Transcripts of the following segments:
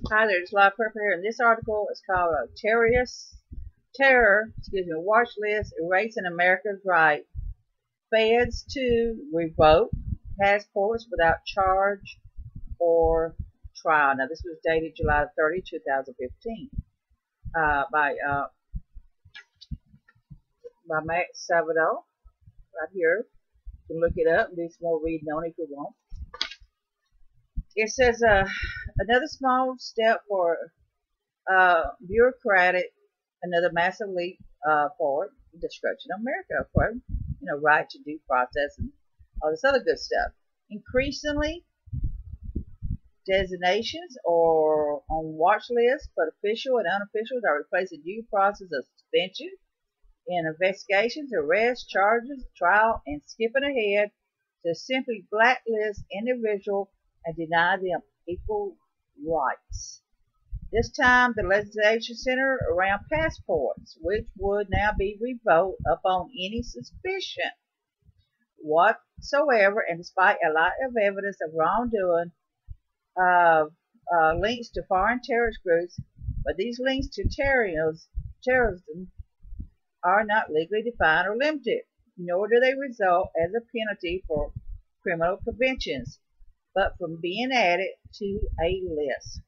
Hi there, it's Live Purple here, and this article is called Watch List Erasing America's Right. Feds to revoke passports without charge or trial. Now, this was dated July 30, 2015, by Max Salvador, right here. You can look it up and do some more reading on it if you want. It says another small step for bureaucratic, another massive leap forward, destruction of America, of course. Right to due process and all this other good stuff. Increasingly, designations or on watch lists, but official and unofficial are replacing due process of suspension in investigations, arrests, charges, trial, and skipping ahead to simply blacklist individuals and deny them equal rights. This time, the legislation centered around passports, which would now be revoked upon any suspicion whatsoever, and despite a lot of evidence of wrongdoing, links to foreign terrorist groups, but these links to terrorism are not legally defined or limited, nor do they result as a penalty for criminal convictions, but from being added to a list.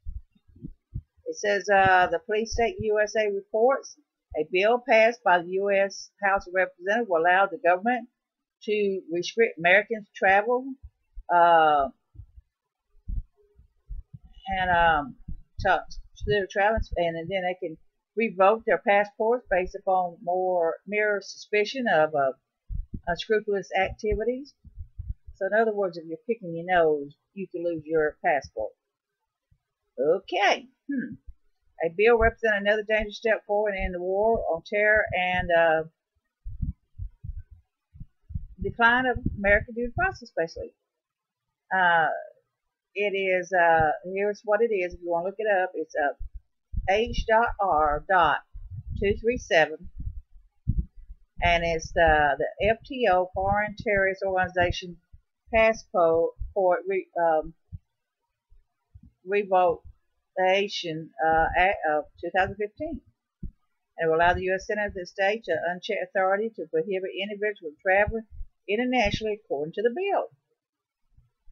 It says the Police State USA reports a bill passed by the U.S. House of Representatives will allow the government to restrict Americans' travel and then they can revoke their passports based upon mere suspicion of unscrupulous activities. So, in other words, if you're picking your nose, you can lose your passport. Okay. A bill represents another dangerous step forward in the war on terror and decline of American due process, basically. It is, here's what it is. If you want to look it up, it's H.R.237, and it's the FTO, Foreign Terrorist Organization Passport Revocation Act of 2015. And will allow the U.S. Senate of the state to unchecked authority to prohibit individuals from traveling internationally according to the bill.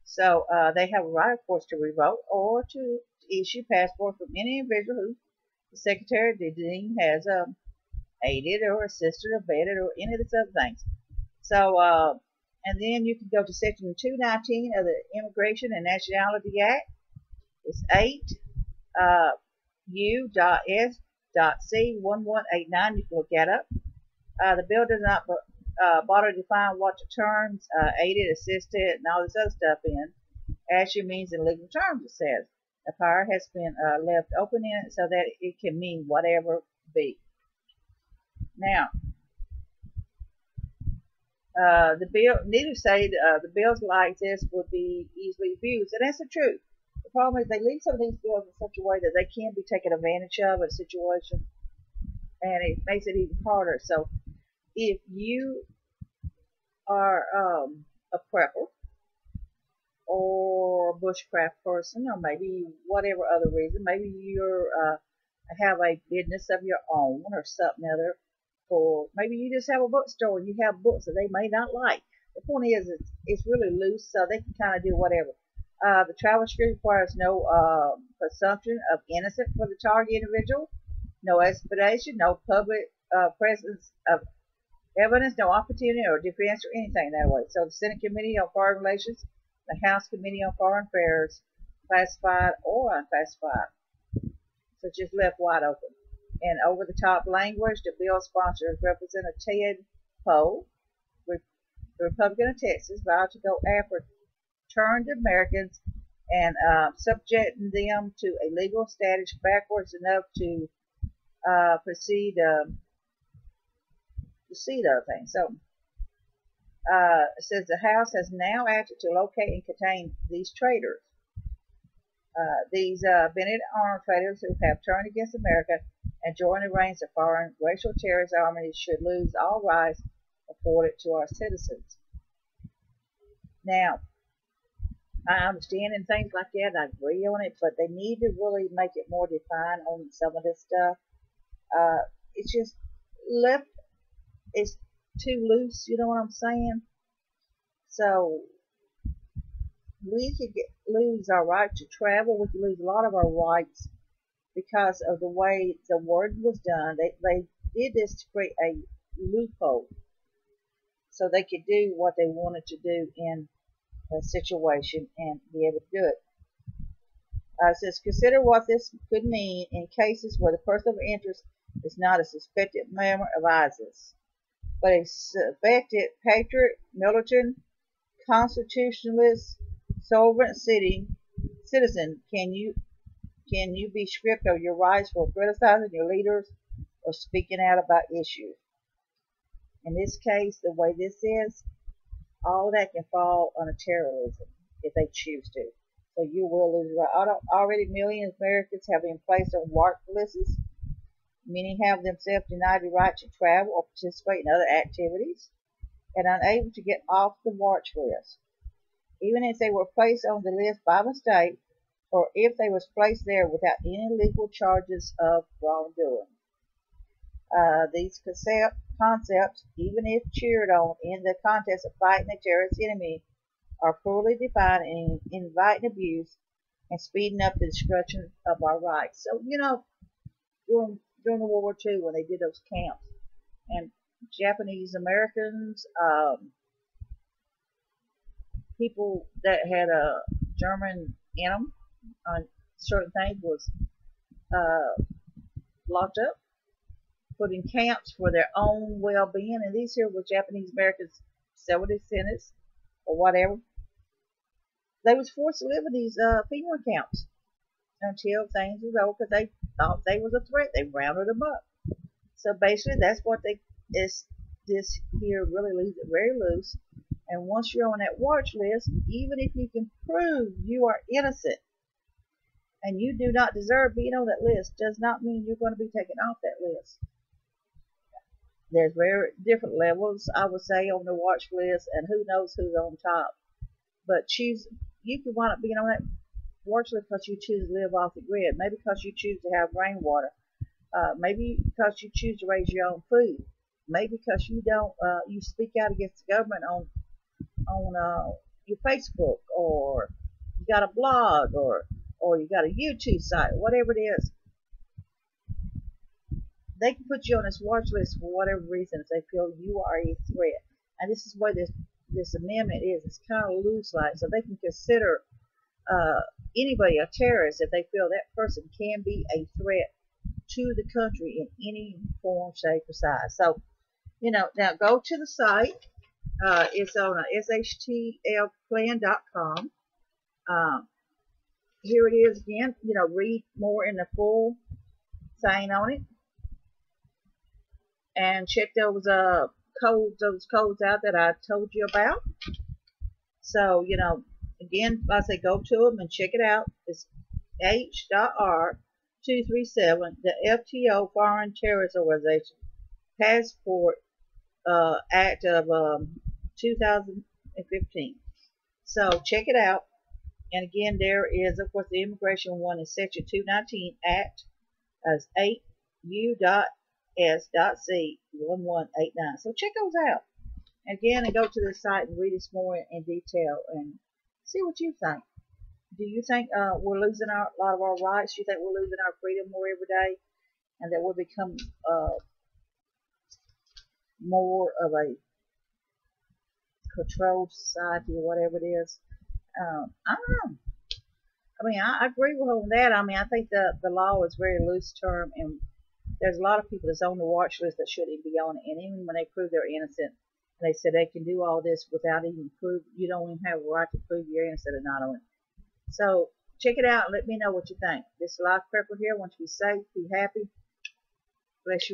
So they have a right, of course, to revoke or to issue passports from any individual who the Secretary of the Dean has aided or assisted or abetted or any of these other things. So, and then you can go to Section 219 of the Immigration and Nationality Act. It's 8 U.S.C.1189. You can look that up. The bill does not bother to define what the terms aided, assisted, and all this other stuff in actually means in legal terms, it says. The power has been left open in it so that it can mean whatever be. Now, the bill, needless to say, the bills like this would be easily abused, and that's the truth. The problem is they leave some of these bills in such a way that they can be taken advantage of in a situation, and it makes it even harder. So, if you are a prepper or a bushcraft person, or maybe whatever other reason, maybe you're have a business of your own or something other, or maybe you just have a bookstore and you have books that they may not like. The point is, it's really loose, so they can kind of do whatever. The travel restriction requires no presumption of innocence for the target individual, no expedition, no public presence of evidence, no opportunity or defense or anything that way. So the Senate Committee on Foreign Relations, the House Committee on Foreign Affairs, classified or unclassified. So it's just left wide open. And over the top language, the bill sponsors Representative Ted Poe, the Republican of Texas, vowed to go after turned Americans and subjecting them to a legal status backwards enough to proceed to see the other thing. So it says the House has now acted to locate and contain these traitors. These Bennett armed traitors who have turned against America and joined the ranks of foreign racial terrorist armies should lose all rights afforded to our citizens. Now, I understand and things like that. I agree on it, but they need to really make it more defined on some of this stuff. It's just left. It's too loose. You know what I'm saying? So we could lose our right to travel. We could lose a lot of our rights because of the way the word was done. They did this to create a loophole so they could do what they wanted to do in a situation and be able to do it. It says, consider what this could mean in cases where the person of interest is not a suspected member of ISIS, but a suspected patriot, militant, constitutionalist, sovereign citizen. Can you be stripped of your rights for criticizing your leaders or speaking out about issues? In this case, the way this is, all that can fall under terrorism if they choose to. So you will lose right. Already millions of Americans have been placed on watch lists. Many have themselves denied the right to travel or participate in other activities and unable to get off the watch list. Even if they were placed on the list by mistake or if they was placed there without any legal charges of wrongdoing. These concepts, even if cheered on in the context of fighting a terrorist enemy, are poorly defined and invite abuse and speeding up the destruction of our rights. So, during the World War II when they did those camps, and Japanese Americans, people that had a German in them on certain things was locked up, put in camps for their own well-being, and these here were Japanese Americans, civil descendants or whatever. They was forced to live in these penal camps until things was over because they thought they was a threat. They rounded them up. So basically, that's what this here really leaves it very loose. And once you're on that watch list, even if you can prove you are innocent and you do not deserve being on that list, does not mean you're going to be taken off that list. There's very different levels, I would say, on the watch list, and who knows who's on top. But you could wind up being on that watch list because you choose to live off the grid. Maybe because you choose to have rainwater. Maybe because you choose to raise your own food. Maybe because you don't you speak out against the government on your Facebook, or you got a blog, or you got a YouTube site, whatever it is. They can put you on this watch list for whatever reasons they feel you are a threat. And this is what this amendment is. It's kind of loose like, so they can consider anybody a terrorist if they feel that person can be a threat to the country in any form, shape, or size. So, now go to the site. It's on shtlplan.com. Here it is again. Read more in the full thing on it, and check those codes out that I told you about. So, again, like I say, go to them and check it out. It's H.R.237, the FTO Foreign Terrorist Organization Passport Act of 2015. So check it out. And again, there is, of course, the immigration one is Section 219 Act as 8U.S.C.1189. So check those out. Again, and go to the site and read this more in detail and see what you think. Do you think we're losing a lot of our rights? Do you think we're losing our freedom more every day, and that we'll become more of a controlled society or whatever it is? I don't know. I mean, I agree with on that. I mean, I think the law is very loose term, and there's a lot of people that's on the watch list that shouldn't be on it. And even when they prove they're innocent, and they said they can do all this without even proof, you don't even have a right to prove you're innocent or not on it. So check it out and let me know what you think. This is Life Prepper here. I want you to be safe, be happy. Bless you.